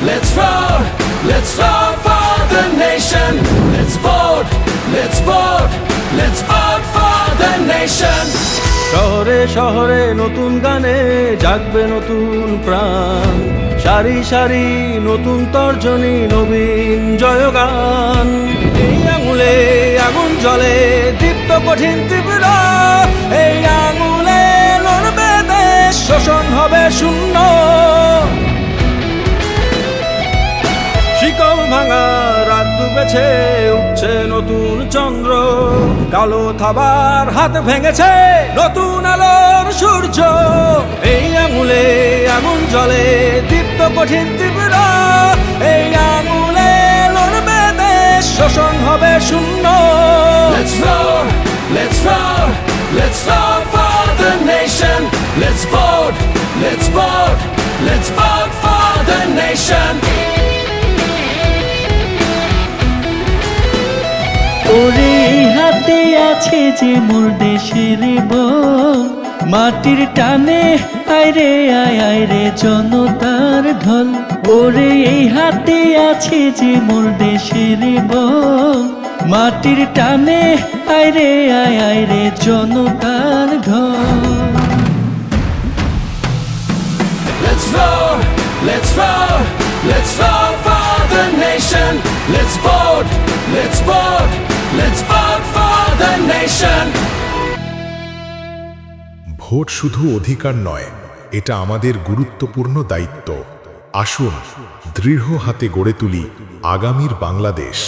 let's roar, let's roar for the nation. Let's vote, let's vote, let's vote for the nation. শহরে শহরে নতুন গানে জাগবে নতুন প্রাণ, সারি সারি নতুন তর্জনী, নবীন জয়গান। এই আঙুলে আগুন জ্বলে, দীপ্ত কঠিন তীব্র, এই আঙুলে লড়বে দেশ, শোষণ হবে শূন্য। শিকল ভাঙা রাত ডুবেছে, উঠছে নতুন চন্দ্র, কালো থাবার হাত ভেঙেছে নতুন আলোর সূর্য। এই আঙুলে আগুন জ্বলে, দীপ্ত কঠিন তীব্র, এই আঙুলে লড়বে দেশ, শোষণ হবে শূন্য। Let's roar, let's roar, let's roar for the nation. Let's vote, let's vote, let's vote for the nation. ওরে হাতে আছে যে মোর দেশের বল, মাটির টানে আইরে আয় আইরে জনতার ঢল। ওরে এই হাতে আছে যে মোর দেশের বল, মাটির টানে আইরে আয় আইরে জনতার ঢল। Let's roar, let's roar, let's roar for the nation. Let's vote, let's vote, let's vote for the nation. Vote শুধু অধিকার নয়, এটা আমাদের গুরুত্বপূর্ণ দায়িত্ব। আসুন দৃঢ় হাতে গড়ে তুলি আগামীর বাংলাদেশ।